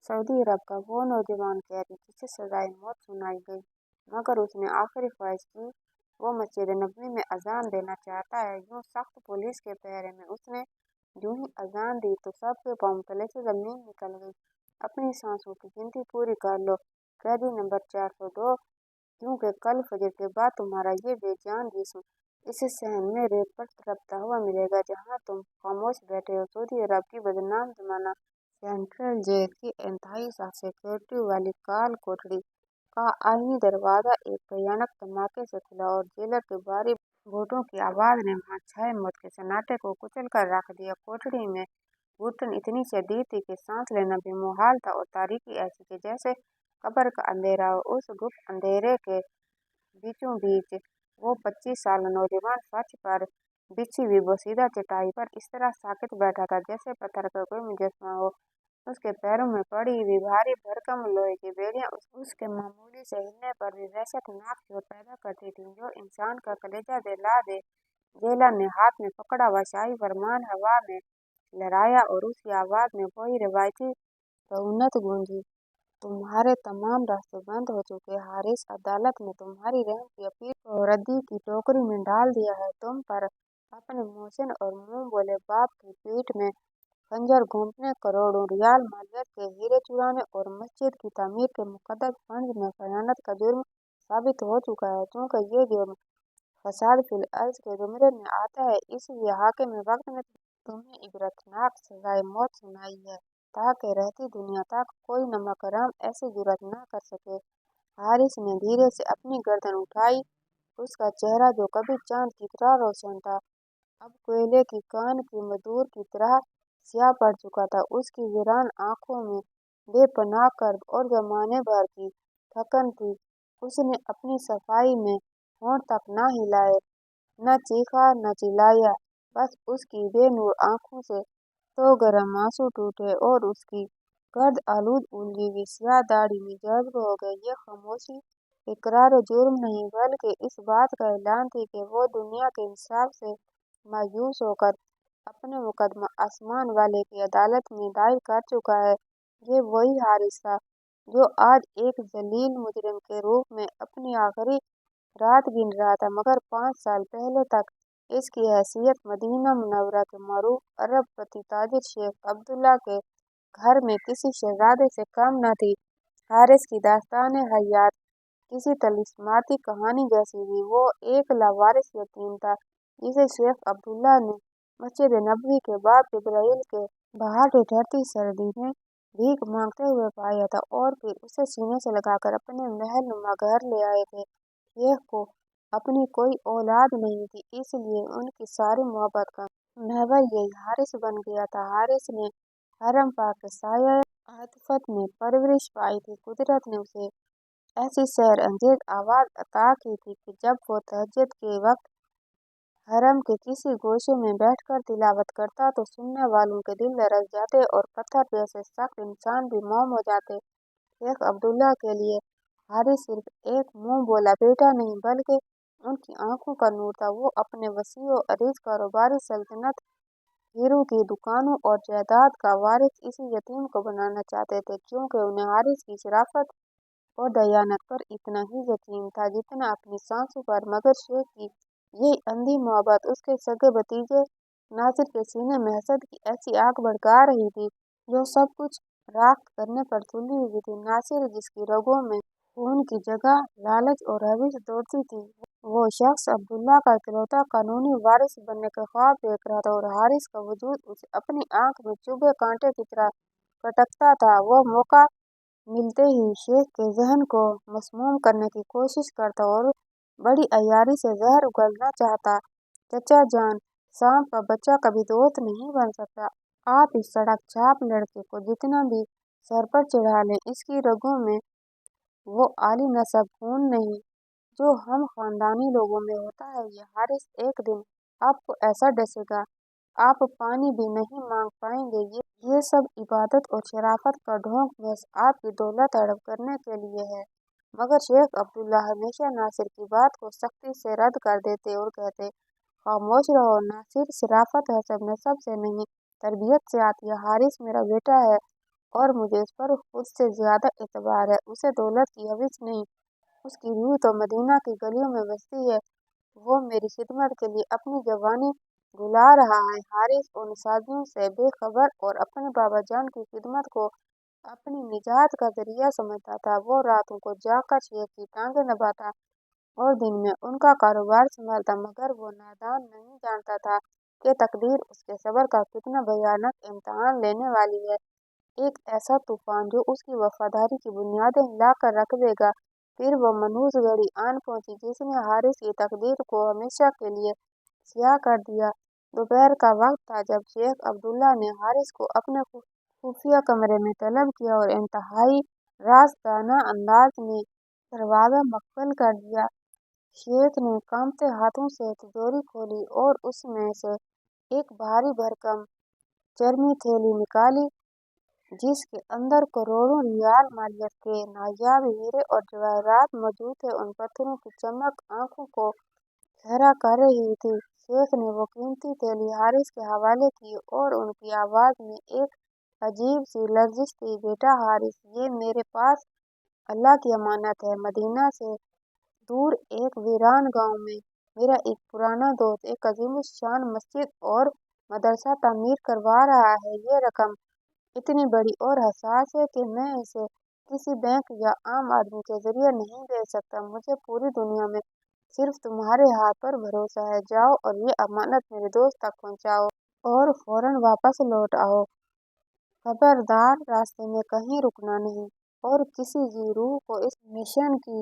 Saudi अरब का वो नौजवान कैदी जिसे सजाए मौत सुनाई गई, मगर उसने आखिरी ख्वाहिश की। वो मस्जिद नबवी में अजान देना चाहता है। यूं सख्त पुलिस के पहरे में उसने यूं ही अजान दी तो सबके पांव तले से जमीन निकल गई। अपनी सांसों की गिनती पूरी कर लो, कैदी नंबर 402, क्योंकि कल फजर के बाद तुम्हारा ये बेजान जिस्म इस सहन में रेत पर तड़पता हुआ मिलेगा जहाँ तुम खामोश बैठे हो। सऊदी अरब की बदनाम जमाना सेंट्रल जेल की इंतहाई सख्त सिक्योरिटी वाली काल कोठड़ी का आईनी दरवाजा एक भयानक धमाके से खुला और जेलर के भारी घूंटों की आवाज ने वहां छाए मौत के सन्नाटे को कुचल कर रख दिया। कोठड़ी में घुटन इतनी शदीद थी कि सांस लेना भी मुहाल था और तारीकी ऐसी थी जैसे कब्र का अंधेरा हो। उस गुप्त अंधेरे के बीचों बीच वो 25 साल नौजवान फर्श पर बिछी हुई बोसीदा चटाई पर इस तरह साकित बैठा था जैसे पत्थर का कोई मुजस्मा हो। उसके पैरों में पड़ी हुई भारी भरकम लोहे की बेड़ियां उसके मामूली से हिलने पर भी वहशतनाक चोट पैदा करती थीं जो इंसान का कलेजा जला दे। जेलर ने हाथ में पकड़ा हुआ शाही फरमान हवा में लहराया और उसकी आवाज में वही रिवायती रऊनत गूंजी, तुम्हारे तमाम रास्ते बंद हो चुके हारिस। अदालत ने तुम्हारी रहम की अपील को रद्दी की टोकरी में डाल दिया है। तुम पर अपने मोहसिन और मुंह बोले बाप की पीठ में खंजर घोंपने, करोड़ों रियाल मालियत के हीरे चुराने और मस्जिद की तामीर के मुकद्दस फंड में खयानत का जुर्म साबित हो चुका है। चूंकि ये जुर्म फसाद फिल अर्ज के जुमरे में आता है, इसलिए हाकिम वक्त ने तुम्हें इबरतनाक सजाए मौत सुनाई है ताकि रहती दुनिया तक कोई नमकराम ऐसी जुर्रत न कर सके। हारिस ने धीरे से अपनी गर्दन उठाई। उसका चेहरा जो कभी चांद की तरह रोशन था अब कोयले की कान की मधुर की तरह स्याह पड़ चुका था। उसकी वीरान आंखों में बेपनाह कर्ब और जमाने भर की थकन थी। उसने अपनी सफाई में होंठ तक न हिलाए, न चीखा न चिल्लाया, बस उसकी बेनूर आंखों से तो गर्म आंसू टूटे और उसकी गर्द आलूद उलझी हुई स्याह दाढ़ी में जज्ब हो गए। ये खामोशी इकरार जुर्म नहीं बल्कि इस बात का ऐलान थी कि वो दुनिया के इंसाफ से मायूस होकर अपने मुकदमा आसमान वाले की अदालत में दायर कर चुका है। ये वही हारिस था जो आज एक जलील मुजरिम के रूप में अपनी आखिरी रात गिन रहा था, मगर 5 साल पहले तक इसकी हैसियत मदीना मुनव्वरा के मरूफ अरबपति ताजिर शेख अब्दुल्ला के घर में किसी शहजादे से कम न थी। हारिस की दास्तान हयात किसी तिलिस्माती कहानी जैसी थी। वो एक लावारिस यतीम था जिसे शेख अब्दुल्ला ने मस्जिद नबवी के बाब जिब्राइल के बाहर ठिठुरती सर्दी में भीख मांगते हुए पाया था और फिर उसे सीने से लगाकर अपने महल नुमा घर ले आए थे। शेख को अपनी कोई औलाद नहीं थी, इसलिए उनकी सारी मोहब्बत का महवर यही हारिस बन गया था। हारिस ने हरम पाक के साया आतिफत में परवरिश पाई थी। कुदरत ने उसे ऐसी सैर अंगेज आवाज अता की थी कि जब वो तहज्जुद के वक्त हरम के किसी गोशे में बैठकर तिलावत करता तो सुनने वालों के दिल धड़क जाते और पत्थर जैसे सख्त इंसान भी मौन हो जाते। शेख अब्दुल्ला के लिए हारिस सिर्फ एक मुंह बोला बेटा नहीं बल्कि उनकी आंखों का नूर था। वो अपने वसी व अरीज कारोबारी सल्तनत, हीरों की दुकानों और जायदाद का वारिस इसी यतीम को बनाना चाहते थे, क्योंकि उन्हें हारिस की शराफत और दयानत पर इतना ही यकीन था जितना अपनी सांसों पर। मगर शेख की यही अंधी मोहब्बत उसके सगे भतीजे नासिर के सीने में हसद की ऐसी आग भड़का रही थी जो सब कुछ राख करने पर तुली हुई थी। नासिर जिसकी रगों में खून की जगह लालच और रविश दौड़ती थी, वो शख्स अब्दुल्ला का इकलौता कानूनी वारिस बनने का ख्वाब देख रहा था और हारिस का वजूद उसे अपनी आंख में चुभे कांटे की तरह कटकता था। वो मौका मिलते ही शेख के जहन को मसमूम करने की कोशिश करता और बड़ी अय्यारी से जहर उगलना चाहता। चचा जान, सांप का बच्चा कभी दोस्त नहीं बन सकता। आप इस सड़क छाप लड़के को जितना भी सर पर चढ़ा लें, इसकी रगों में वो आली नसब खून नहीं जो हम खानदानी लोगों में होता है। ये हारिस एक दिन आपको ऐसा डसेगा आप पानी भी नहीं मांग पाएंगे। ये सब इबादत और शराफत का ढोंग बस आपकी दौलत हड़प करने के लिए है। मगर शेख अब्दुल्ला हमेशा नासिर की बात को सख्ती से रद्द कर देते और कहते खामोश रहो नासिर, शराफत हसब नसब से नहीं तरबियत से आती है। हारिस मेरा बेटा है, और मुझे उस पर खुद से ज्यादा एतबार है। उसे दौलत की हविस नहीं, उसकी रूह तो मदीना की गलियों में बसती है। वो मेरी खिदमत के लिए अपनी जवानी भुला रहा है। हारिस उन शादियों से बेखबर और अपने बाबा जान की खिदमत को अपनी निजात का जरिया समझता था। वो रातों को जाकर शेख की टांगे दबाता और दिन में उनका कारोबार संभालता, मगर वो नादान नहीं जानता था कि तकदीर उसके सब्र का कितना भयानक इम्तहान लेने वाली है। एक ऐसा तूफान जो उसकी वफादारी की बुनियादें हिला कर रख देगा। फिर वो मनहूस घड़ी आन पहुंची जिसने हारिस की तकदीर को हमेशा के लिए स्याह कर दिया। दोपहर का वक्त था जब शेख अब्दुल्ला ने हारिस को अपने खुफिया कमरे में तलब किया और इंतहाई राजदाना अंदाज में दरवाजा मक्फल कर दिया। शेख ने कांपते हाथों से तिजोरी खोली और उसमें से एक भारी भरकम चरमी थैली निकाली जिसके अंदर करोड़ों रियाल मालियत के नायाब हीरे और जवाहरात मौजूद थे। उन पत्थरों की चमक आंखों को ठहरा कर रही थी। शेख ने वो कीमती थैली हारिस के हवाले की और उनकी आवाज में एक अजीब सी लर्जिश थी। बेटा हारिस, ये मेरे पास अल्लाह की अमानत है। मदीना से दूर एक वीरान गांव में मेरा एक पुराना दोस्त एक अजीमुशान मस्जिद और मदरसा तामीर करवा रहा है। ये रकम इतनी बड़ी और हसास है कि मैं इसे किसी बैंक या आम आदमी के जरिए नहीं दे सकता। मुझे पूरी दुनिया में सिर्फ तुम्हारे हाथ पर भरोसा है। जाओ और ये अमानत मेरे दोस्त तक पहुंचाओ और फौरन वापस लौट आओ। खबरदार, रास्ते में कहीं रुकना नहीं और किसी जी रूह को इस मिशन की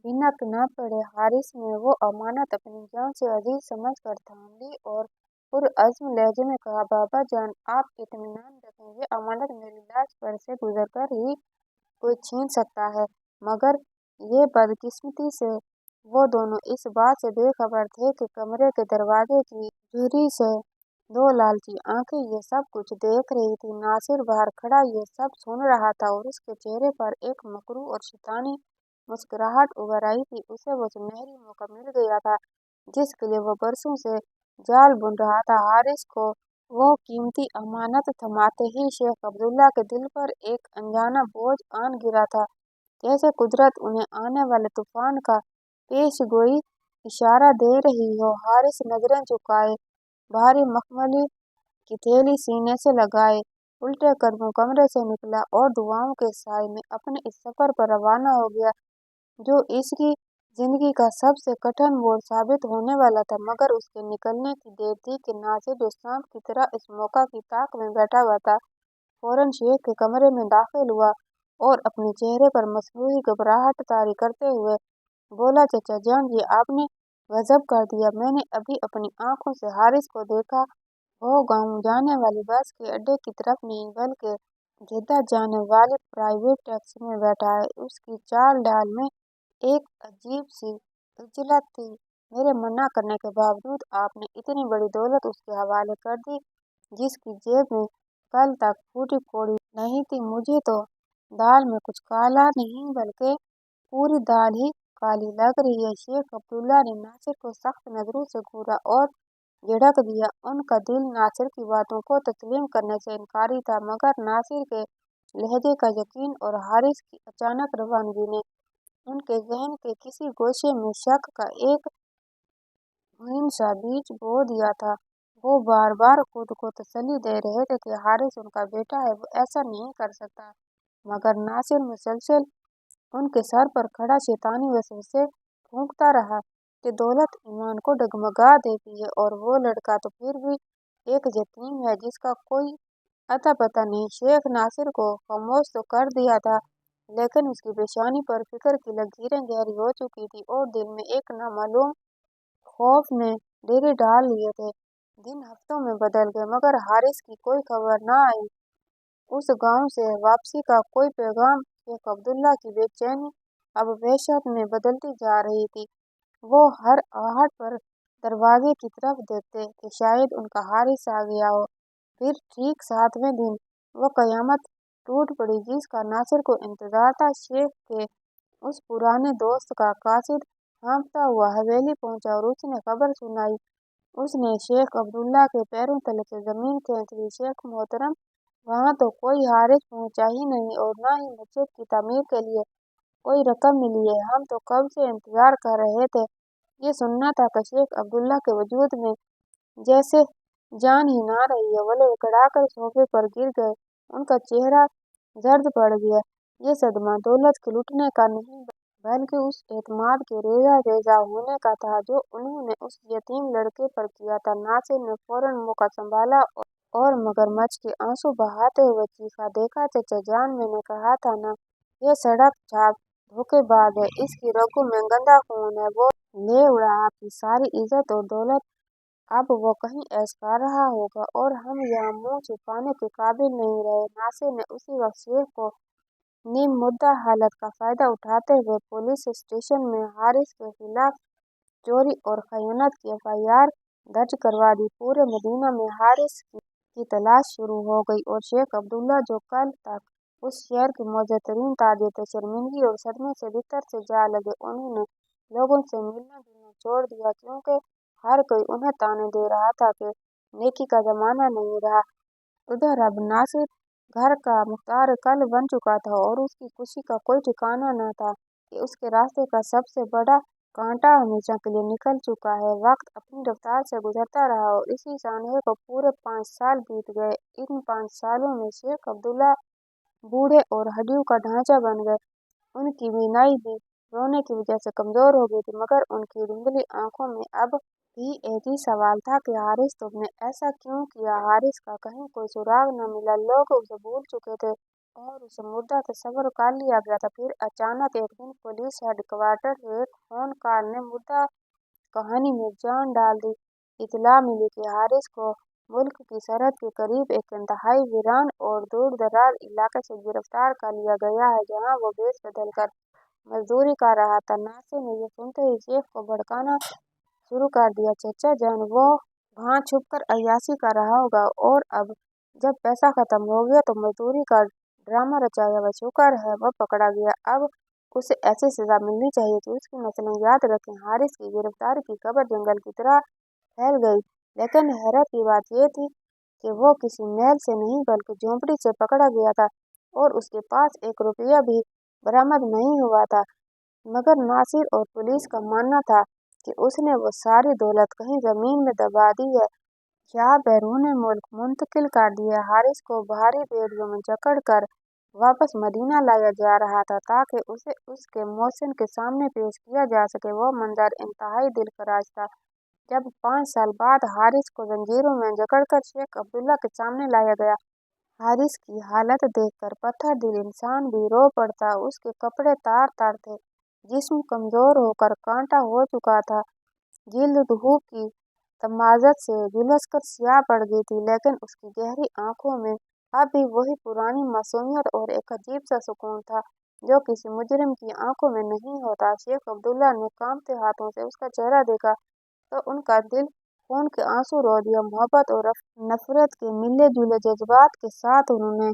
बिनक न पड़े। हारिस ने वो अमानत अपनी जान से अजीज समझ कर थाम ली और पुरअज़्म लहजे में कहा, बाबा जान, आप इत्मीनान रखें, ये अमानत मेरी लाश पर से गुजर कर ही कोई छीन सकता है। मगर ये बदकिस्मती से वो दोनों इस बात से बेखबर थे कि कमरे के दरवाजे की झुर्री से दो लालची आंखें ये सब कुछ देख रही थी। नासिर बाहर खड़ा ये सब सुन रहा था और उसके चेहरे पर एक मकरू और शैतानी मुस्कुराहट उभर आई थी। उसे वो सुनहरी मौका मिल गया था जिसके लिए वो बरसों से जाल बुन रहा था। हारिस को वो कीमती अमानत थमाते ही शेख अब्दुल्ला के दिल पर एक अनजाना बोझ आन गिरा था, जैसे कुदरत उन्हें आने वाले तूफान का पेशगोई इशारा दे रही हो। हारिस नजरें झुकाए भारी मखमली की थैली सीने से लगाए उल्टे कदमों कमरे से निकला और दुआओं के साए में अपने इस सफर पर रवाना हो गया जो इसकी जिंदगी का सबसे कठिन मोड़ साबित होने वाला था। मगर उसके निकलने की देर थी कि नासिर जो सांप की तरह इस मौका की ताक में बैठा हुआ था फौरन शेख के कमरे में दाखिल हुआ और अपने चेहरे पर मसनूई घबराहट तारी करते हुए बोला, चचा जान, ये आपने गजब कर दिया। मैंने अभी अपनी आंखों से हारिस को देखा। वो गांव जाने वाली बस के अड्डे की तरफ नहीं बल्कि जेद्दा जाने वाली प्राइवेट टैक्सी में बैठा है। उसकी चाल ढाल में एक अजीब सी इज्जत थी। मेरे मना करने के बावजूद आपने इतनी बड़ी दौलत उसके हवाले कर दी जिसकी जेब में कल तक फूटी कौड़ी नहीं थी। मुझे तो दाल में कुछ काला नहीं बल्कि पूरी दाल ही काली लग रही है। शेख अब्दुल्ला ने नासिर को सख्त नजरों से घूरा और झिड़क दिया। उनका दिल नासिर की बातों को तस्लीम करने से इनकारी था, मगर नासिर के लहजे का यकीन और हारिस की अचानक रवानगी ने उनके जहन के किसी गोशे में शक का एक मुहिम सा बीज बो दिया था। वो बार बार खुद को तसल्ली दे रहे थे कि हारिस उनका बेटा है, वो ऐसा नहीं कर सकता, मगर नासिर मुसलसल उनके सर पर खड़ा शैतानी वसवसे फूंकता रहा कि दौलत ईमान को डगमगा देती है और वो लड़का तो फिर भी एक यतीम है जिसका कोई अता पता नहीं। शेख नासिर को खामोश तो कर दिया था, लेकिन उसकी पेशानी पर फिक्र की लकीरें गहरी हो चुकी थी और दिल में एक नामालूम खौफ ने डेरे डाल लिए थे। दिन हफ्तों में बदल गए मगर हारिस की कोई खबर न आई। उस गांव से वापसी का कोई पैगाम। शेख अब्दुल्ला की बेचैनी अब वहशत में बदलती जा रही थी। वो हर आहट पर दरवाजे की तरफ देखते कि शायद उनका हारिस आ गया हो। फिर ठीक 7वें दिन वो कयामत टूट पड़ी जिसका नासिर को इंतजार था। शेख के उस पुराने दोस्त का कासिद हाँफता हुआ हवेली पहुंचा और उसने खबर सुनाई। उसने शेख अब्दुल्ला के पैरों तले से जमीन खींच ली। शेख मोहतरम, वहाँ तो कोई हारिस पहुँचा ही नहीं और न ही मस्जिद की तामीर के लिए कोई रकम मिली है। हम तो कब से इंतजार कर रहे थे। ये सुनना था कि शेख अब्दुल्ला के वजूद में जैसे जान ही ना रही है। वो लड़खड़ाकर सोफे पर गिर गए। उनका चेहरा जर्द पड़ गया। ये सदमा दौलत के लुटने का नहीं बल्कि उस एतमाद के रेजा रेजा होने का था जो उन्होंने उस यतीम लड़के पर किया था। नासिर ने फौरन मौका संभाला और मगरमच्छ के आंसू बहाते हुए चीखा, देखा चचा जान, मैंने कहा था ना, ये सड़क छाप धोखेबाज है, इसकी रगों में गंदा खून है, वो ले उड़ा आपकी सारी इज्जत और दौलत। अब वो कहीं ऐश कर रहा होगा और हम यहाँ मुंह छुपाने के काबिल नहीं रहे। नासिर ने उसी वक्त शेख को नीम मुद्दा हालत का फायदा उठाते हुए पुलिस स्टेशन में हारिस के खिलाफ चोरी और खयानत की एफआईआर दर्ज करवा दी। पूरे मदीना में हारिस की तलाश शुरू हो गई और शेख अब्दुल्ला, जो कल तक उस शहर के मौजूदतरीन ताजिर थे, शर्मिंदगी और सदमे से भीतर से जा लगे। उन्होंने लोगों से मिलना जुलना छोड़ दिया क्योंकि हर कोई उन्हें ताने दे रहा था कि नेकी का जमाना नहीं रहा। उधर अब नासिर घर का मुख्तार कल बन चुका था और उसकी खुशी का कोई ठिकाना न था कि उसके रास्ते का सबसे बड़ा कांटा हमेशा के लिए निकल चुका है। वक्त अपनी रफ्तार से गुजरता रहा और इसी सानहे को पूरे 5 साल बीत गए। इन 5 सालों में शेख अब्दुल्ला बूढ़े और हड्डियों का ढांचा बन गए। उनकी बीनाई भी रोने की वजह से कमजोर हो गई थी, मगर उनकी धुंधली आंखों में अब भी एक ही सवाल था कि हारिस तुमने ऐसा क्यों किया। हारिस का कहीं कोई सुराग न मिला। लोग उसे भूल चुके थे और उसे मुर्दा तस्वर कर लिया गया था। फिर अचानक एक दिन पुलिस हेडक्वार्टर से एक फोन कॉल ने मुर्दा कहानी में जान डाल दी। इत्तला मिली कि हारिस को मुल्क की सरहद के करीब एक इंतहाई वीरान और दूर दराज इलाके से गिरफ्तार कर लिया गया है, जहां वो भेष बदल कर मजदूरी कर रहा था। नासिर ने ये सुनते ही शेख को भड़काना शुरू कर दिया। चचा जान, वो वहाँ छुप कर अय्याशी कर रहा होगा और अब जब पैसा खत्म हो गया तो मजदूरी का ड्रामा रचाया। वह शुक्र है वो पकड़ा गया। अब उसे ऐसी सजा मिलनी चाहिए कि उसकी नस्लें याद रखें। हारिस की गिरफ्तारी की खबर जंगल की तरह फैल गई, लेकिन हैरत की बात यह थी कि वो किसी महल से नहीं बल्कि झोंपड़ी से पकड़ा गया था और उसके पास 1 रुपया भी बरामद नहीं हुआ था। मगर नासिर और पुलिस का मानना था कि उसने वो सारी दौलत कहीं जमीन में दबा दी है या बैरून मुल्क मुंतकिल कर दी है। हारिस को भारी बेड़ियों में जकड़ कर वापस मदीना लाया जा रहा था ताकि उसे उसके मोहसिन के सामने पेश किया जा सके। वो मंजर इंतहाई दिलखराज था जब 5 साल बाद हारिस को जंजीरों में जकड़कर शेख अब्दुल्ला के सामने लाया गया। हारिस की हालत देखकर पत्थर दिल इंसान भी रो पड़ता। उसके कपड़े तार तार थे, जिस्म कमजोर होकर कांटा हो चुका था, जिल्द धूप की तमाज़त से झुलसकर स्याह पड़ गई थी, लेकिन उसकी गहरी आंखों में अब भी वही पुरानी मासूमियत और एक अजीब सा सुकून था जो किसी मुजरिम की आंखों में नहीं होता। शेख अब्दुल्ला ने कांपते हाथों से उसका चेहरा देखा तो उनका दिल खून के आंसू रो दिया। मोहब्बत और नफरत के मिले जुले जज्बात के साथ उन्होंने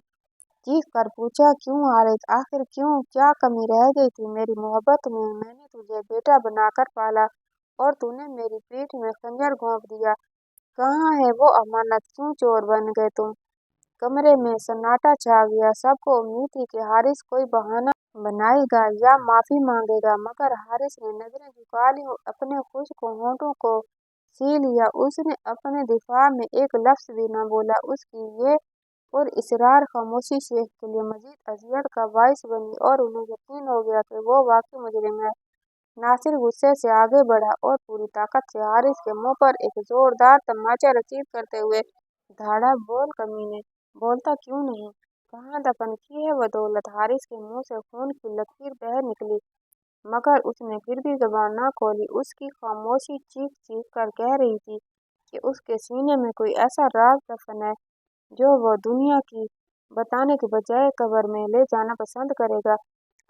चीख कर पूछा, क्यों हारिस, आखिर क्यों, क्या कमी रह गई थी मेरी मोहब्बत में। मैंने तुझे बेटा बनाकर पाला और तूने मेरी पीठ में खंजर घोंप दिया। कहाँ है वो अमानत, क्यों चोर बन गए तुम। कमरे में सन्नाटा छा गया। सबको उम्मीद थी कि हारिस कोई बहाना बनाएगा या माफी मांगेगा, मगर हारिस ने नजरें झुका ली और अपने खुश्क होंठों को सी लिया। उसने अपने दिफा में एक लफ्ज भी न बोला। उसकी ये और इसरार खामोशी शेख के लिए मजीद अजियत का बाइस बनी और उन्हें यकीन हो गया कि वो वाकई मुजरिम है। नासिर गुस्से से आगे बढ़ा और पूरी ताकत से हारिस के मुंह पर एक जोरदार तमाचा रसीद करते हुए धाड़ा, बोल कमीने, बोलता क्यों नहीं, कहाँ दफन की है वो दौलत। हारिस के मुंह से खून की लकीर बह निकली, मगर उसने फिर भी जबान न खोली। उसकी खामोशी चीख चीख कर कह रही थी कि उसके सीने में कोई ऐसा राज दफन है जो वो दुनिया की बताने के बजाय कब्र में ले जाना पसंद करेगा।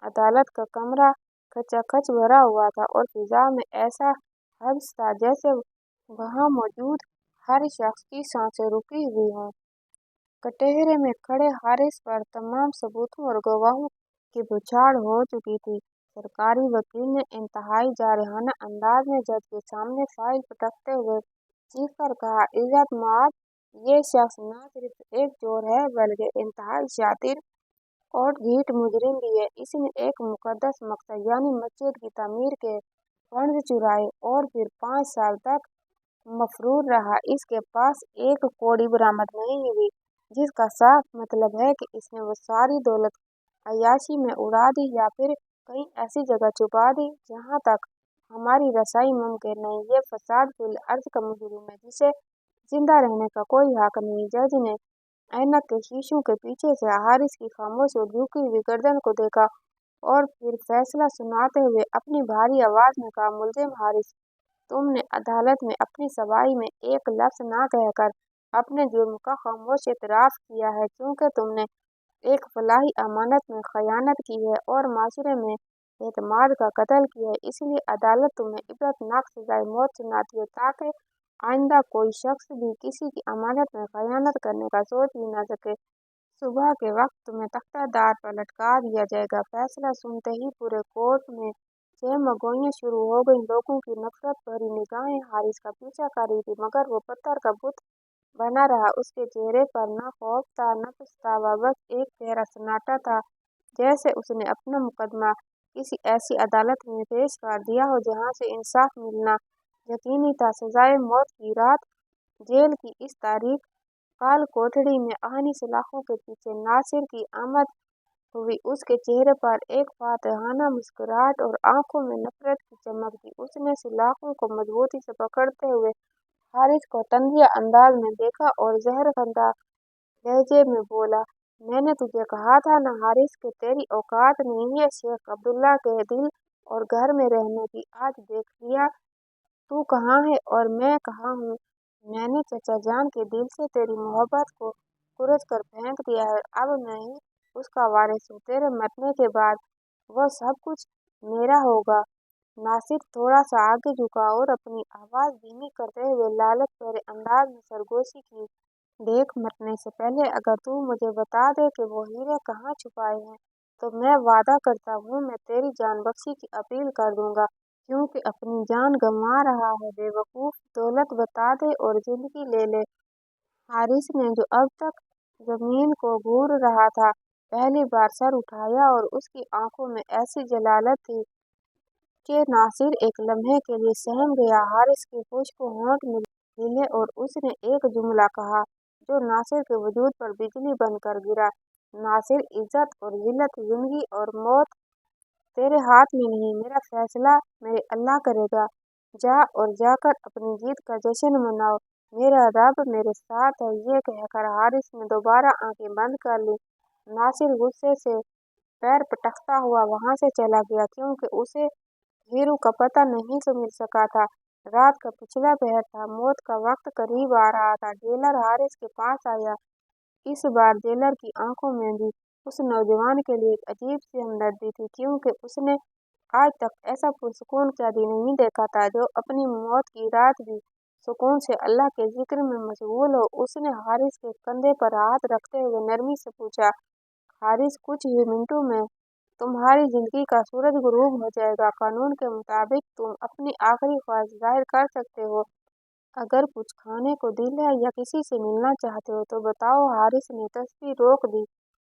अदालत का कमरा खचाखच भरा हुआ था और फिजा में ऐसा हब्स था जैसे वहाँ मौजूद हर शख्स की सांसें रुकी हुई हों। कटहरे में खड़े हारिस पर तमाम सबूतों और गवाहों की बौछार हो चुकी थी। सरकारी वकील ने इंतहाई जारहाना अंदाज में जज के सामने फाइल पटकते हुए चीख कर कहा, इज्जत माब, ये शख्स न सिर्फ एक चोर है बल्कि इंतहाई शातिर और ढीठ मुजरिम भी है। इसने एक मुकद्दस मकसद यानी मस्जिद की तामीर के फंड चुराए और फिर 5 साल तक मफरूर रहा। इसके पास एक कौड़ी बरामद नहीं हुई, जिसका साफ मतलब है कि इसने वो सारी दौलत अय्याशी में उड़ा दी या फिर कहीं ऐसी जगह छुपा दी जहाँ तक हमारी रसाई मुमकिन नहीं। ये फसाद फिल अर्ज का मुजरिम है जिसे जिंदा रहने का कोई हक नहीं। जज ने ऐनक के शीशों के पीछे से हारिस की खामोश और झुकी हुई गर्दन को देखा और फिर फैसला सुनाते हुए अपनी भारी आवाज में कहा, मुल्जिम हारिस, तुमने अदालत में अपनी सवाई में एक लफ्ज ना कहकर अपने जुर्म का खामोश इतराफ किया है, क्योंकि तुमने एक फलाही अमानत में खयानत की है और माशरे में एतमाद का कत्ल किया है। इसलिए अदालत तुम्हें इबरतनाक सजाए मौत सुनाती है ताकि आइंदा कोई शख्स भी किसी की अमानत में खयानत करने का सोच भी ना सके। सुबह के वक्त तुम्हें तख्तादार पर लटका दिया जाएगा। फैसला सुनते ही पूरे कोर्ट में चहमगोइयां शुरू हो गईं। लोगों की नफरत भरी निगाहें हारिस का पीछा कर रही थी, मगर वो पत्थर का बुत बना रहा। उसके चेहरे पर न खौफ था न पछतावा, बस एक गहरा सन्नाटा था, जैसे उसने अपना मुकदमा किसी ऐसी अदालत में पेश कर दिया हो जहाँ से इंसाफ मिलना यकीनी था। सजाए मौत की रात, जेल की इस तारीख काल कोठड़ी में आहनी सलाखों के पीछे नासिर की आमद हुई। उसके चेहरे पर एक फातहाना मुस्कुराहट और आंखों में नफरत की चमक थी। उसने सलाखों को मजबूती से पकड़ते हुए हारिस को तंजिया अंदाज में देखा और जहरखंदा लहजे में बोला, मैंने तुझे कहा था ना हारिस कि तेरी औकात नहीं है शेख अब्दुल्ला के दिल और घर में रहने की। आज देख लिया तू कहाँ है और मैं कहाँ हूँ। मैंने चचा जान के दिल से तेरी मोहब्बत को कुरच कर फेंक दिया है। अब मैं ही उसका वारिस हूँ। तेरे मरने के बाद वो सब कुछ मेरा होगा। नासिर थोड़ा सा आगे झुका और अपनी आवाज धीमी करते हुए लालच भरे अंदाज में सरगोशी की, देख, मरने से पहले अगर तू मुझे बता दे कि वो हीरे कहाँ छुपाए हैं, तो मैं वादा करता हूँ मैं तेरी जान बख्शी की अपील कर दूंगा, क्योंकि अपनी जान गंवा रहा है। बेवकूफ, दौलत बता दे और जिंदगी ले ले। हारिस ने, जो अब तक जमीन को घूर रहा था, पहली बार सर उठाया और उसकी आंखों में ऐसी जलालत थी कि नासिर एक लम्हे के लिए सहम गया। हारिस के खुश्क होंठ हिले और उसने एक जुमला कहा जो नासिर के वजूद पर बिजली बनकर गिरा, नासिर, इज्जत और जिल्लत, जिंदगी और मौत तेरे हाथ में नहीं, मेरा फैसला मेरे अल्लाह करेगा। जा और जाकर अपनी जीत का जश्न मनाओ, मेरा रब मेरे साथ है। ये कहकर हारिस ने दोबारा आंखें बंद कर ली। नासिर गुस्से से पैर पटकता हुआ वहां से चला गया, क्योंकि उसे हीरू का पता नहीं तो मिल सका था। रात का पिछला पहर था, मौत का वक्त करीब आ रहा था। जेलर हारिस के पास आया। इस बार जेलर की आंखों में भी उस नौजवान के लिए एक अजीब सी हमदर्दी थी, क्योंकि उसने आज तक ऐसा पुरसुकून कैदी नहीं देखा था जो अपनी मौत की रात भी सुकून से अल्लाह के जिक्र में मशगूल हो। उसने हारिस के कंधे पर हाथ रखते हुए नरमी से पूछा, हारिस, कुछ ही मिनटों में तुम्हारी जिंदगी का सूरज गुरूब हो जाएगा। कानून के मुताबिक तुम अपनी आखिरी ख्वाहिश जाहिर कर सकते हो। अगर कुछ खाने को दिल है या किसी से मिलना चाहते हो तो बताओ। हारिस ने तस्वीर रोक दी।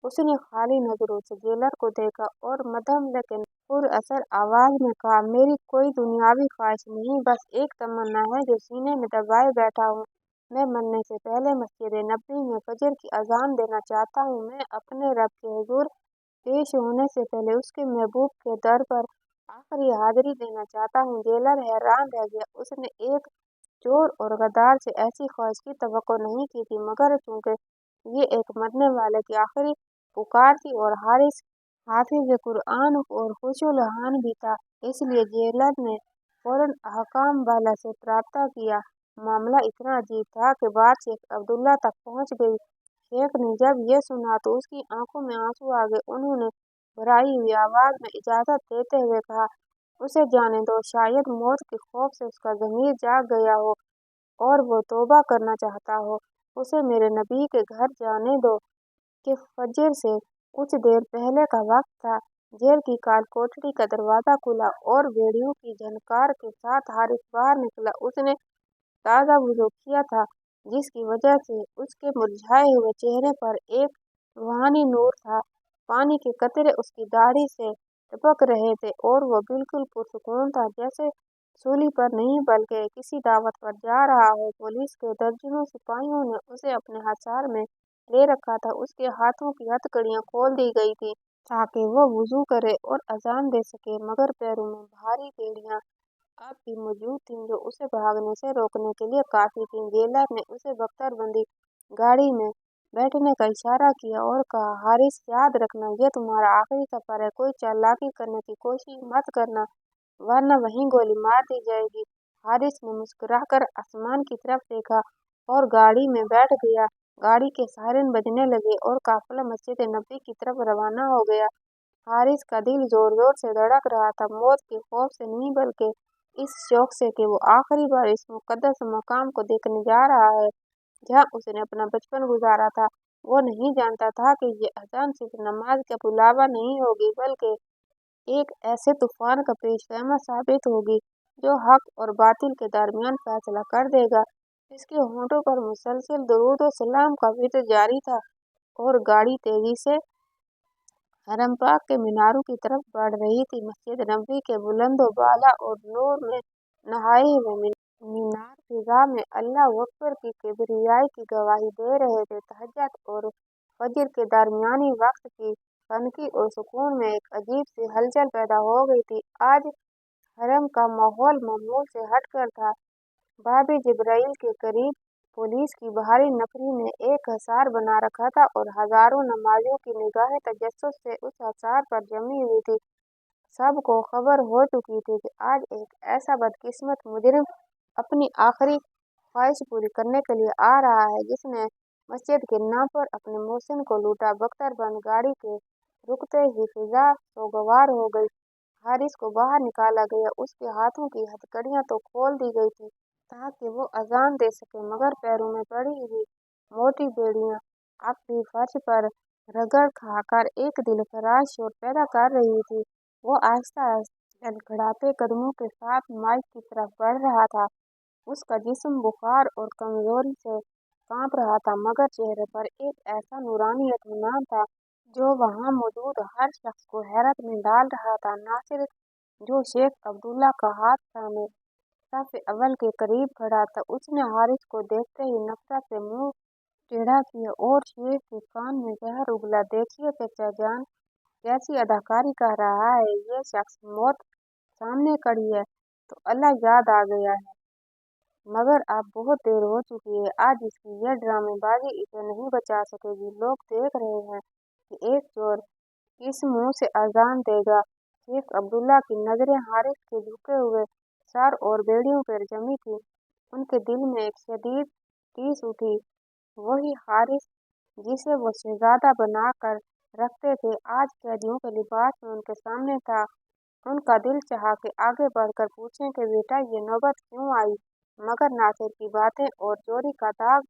उसने खाली नजरों से जेलर को देखा और मध्यम लेकिन पुरअसर आवाज में कहा, मेरी कोई दुनियावी ख्वाहिश नहीं, बस एक तमन्ना है जो सीने में दबाए बैठा हूँ। मैं मरने से पहले मस्जिद नबवी में फजर की अजान देना चाहता हूँ। मैं अपने रब के हुजूर पेश होने से पहले उसके महबूब के दर पर आखिरी हाजिरी देना चाहता हूँ। जेलर हैरान रह गया। उसने एक चोर और गद्दार से ऐसी ख्वाहिश की तवक्को नहीं की थी, मगर चूंकि ये एक मरने वाले की आखिरी पुकार थी और हारिस हाफिज कुरआन और खुशुलहान भी था, इसलिए जेलर ने फौरन अहकाम वाला से राब्ता किया। मामला इतना अजीब था कि बात शेख अब्दुल्ला तक पहुंच गई। शेख ने जब ये सुना तो उसकी आंखों में आंसू आ गए। उन्होंने भराई हुई आवाज में इजाजत देते हुए कहा, उसे जाने दो, शायद मौत के खौफ से उसका ज़मीर जाग गया हो और वो तौबा करना चाहता हो। उसे मेरे नबी के घर जाने दो। कि फजर से कुछ देर पहले का वक्त था। जेल की काल कोठरी का दरवाजा खुला और भेड़ियों की झनकार के साथ हारिस बाहर निकला। उसने ताज़ा वुज़ू किया था, जिसकी वजह से उसके मुरझाए हुए चेहरे पर एक रूहानी नूर था। पानी के कतरे उसकी दाढ़ी से टपक रहे थे और वो बिल्कुल पुरसुकून था, जैसे सूली पर नहीं बल्कि किसी दावत पर जा रहा हो। पुलिस के दर्जनों सिपाहियों ने उसे अपने हिसार में ले रखा था। उसके हाथों की हथकड़ियां खोल दी गई थी ताकि वो वुजू करे और अजान दे सके, मगर पैरों में भारी बेड़ियां अब भी मौजूद थीं जो उसे भागने से रोकने के लिए काफी थीं। जेलर ने उसे बख्तरबंदी गाड़ी में बैठने का इशारा किया और कहा, हारिस, याद रखना यह तुम्हारा आखिरी सफर है। कोई चालाकी करने की कोशिश मत करना वरना वहीं गोली मार दी जाएगी। हारिस ने मुस्कुराकर आसमान की तरफ देखा और गाड़ी में बैठ गया। गाड़ी के सायरन बजने लगे और काफिला मस्जिद नबी की तरफ रवाना हो गया। हारिस का दिल जोर जोर से धड़क रहा था, मौत के खौफ से नहीं बल्कि इस शौक से कि वो आखिरी बार इस मुकद्दस मकाम को देखने जा रहा है जहाँ उसने अपना बचपन गुजारा था। वो नहीं जानता था कि ये अजान सिर्फ नमाज का बुलावा नहीं होगी बल्कि एक ऐसे तूफान का पेशखैमा साबित होगी जो हक और बातिल के दरमियान फैसला कर देगा। इसके होंठों पर मुसलसल दुरूद और सलाम का वित्र जारी था और गाड़ी तेजी से हरम पाक के मीनारों की तरफ बढ़ रही थी। मस्जिद नबी के बुलंदो बाला और नूर में नहाए हुए मीनार फिजा में अल्लाह अकबर की किबरियाई की गवाही दे रहे थे। तहज्जुद और फजर के दरमियानी वक्त की तनकी और सुकून में एक अजीब सी हलचल पैदा हो गई थी। आज हरम का माहौल मामूल से हटकर था। बाबे जिब्राइल के करीब पुलिस की भारी नफरी ने एक हिसार बना रखा था और हजारों नमाजियों की निगाहें तजस्सुस से उस हिसार पर जमी हुई थी। सबको खबर हो चुकी थी कि आज एक ऐसा बदकिस्मत मुजरिम अपनी आखिरी ख्वाहिश पूरी करने के लिए आ रहा है जिसने मस्जिद के नाम पर अपने मोहसिन को लूटा। बख्तरबंद गाड़ी के रुकते ही फिजा सोगवार हो गई। हारिस को बाहर निकाला गया। उसके हाथों की हथकड़ियां तो खोल दी गई थी ताकि वो अजान दे सके, मगर पैरों में पड़ी हुई मोटी बेड़ियां अब भी फर्श पर रगड़ खाकर एक दिलफराज शोर पैदा कर रही थी। वो आहिस्ता आहिस्ता लड़खड़ाते कदमों के साथ माइक की तरफ बढ़ रहा था। उसका जिस्म बुखार और कमजोरी से कांप रहा था, मगर चेहरे पर एक ऐसा नूरानी इत्मीनान था जो वहां मौजूद हर शख्स को हैरत में डाल रहा था। नासिर, जो शेख अब्दुल्ला का हाथ थामे सफ अव्वल के करीब खड़ा था, उसने हारिस को देखते ही नफरत से मुंह टेढ़ा किया और शेख के कान में जहर उगला। देखिए चचा जान, कैसी अदाकारी कर रहा है। ये शख्स मौत सामने खड़ी है तो अल्लाह याद आ गया है, मगर अब बहुत देर हो चुकी है। आज इसकी यह ड्रामेबाजी इसे नहीं बचा सकेगी। लोग देख रहे हैं कि एक चोर किस मुंह से अजान देगा। शेख अब्दुल्ला की नजरें हारिस के झुके हुए सर और बेड़ियों पर जमी थी। उनके दिल में एक शदीद टीस उठी। वही हारिस जिसे वो शहजादा बना कर रखते थे, आज कैदियों के लिबास में उनके सामने था। उनका दिल चाहा कि आगे बढ़कर पूछें कि बेटा ये नौबत क्यों आई, मगर नासिर की बातें और चोरी का दाग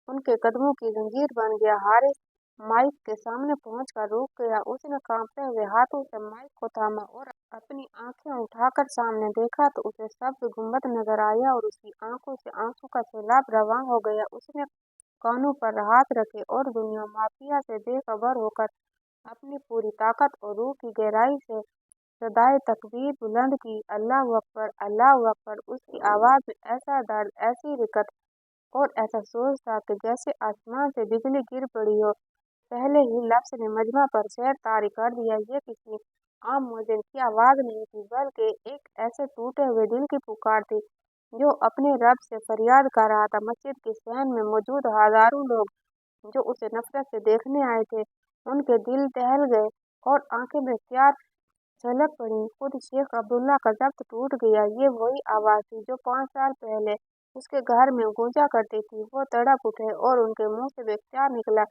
उनके कदमों की जंजीर बन गया। हारिस माइक के सामने पहुंचकर रुक गया। उसने कांपते हुए हाथों से माइक को थामा और अपनी आंखें उठाकर सामने देखा तो उसे सब्ज गुंबद नजर आया और उसकी आंखों से आंसू का सैलाब रवां हो गया। उसने कानों पर हाथ रखे और दुनिया माफिया से बेखबर होकर अपनी पूरी ताकत और रूह की गहराई से सदाए तकबीर बुलंद की, अल्लाह अकबर, अल्लाह अकबर। उसकी आवाज में ऐसा दर्द, ऐसी रिकत और ऐसा सोच था कि जैसे आसमान से बिजली गिर पड़ी हो। पहले ही लफ्ज ने मजमा पर शहर तारी कर दिया। ये किसी आम मुअज्जिन की आवाज नहीं थी बल्कि एक ऐसे टूटे हुए दिल की पुकार थी जो अपने रब से फरियाद कर रहा था। मस्जिद के सहन में मौजूद हजारों लोग जो उसे नफरत से देखने आए थे, उनके दिल दहल गए और आंखें में प्यार छलक पड़ी। खुद शेख अब्दुल्ला का जब्त टूट गया। ये वही आवाज थी जो 5 साल पहले उसके घर में गूंजा करती थी। वो तड़प उठे और उनके मुंह से बेख्तियार निकला,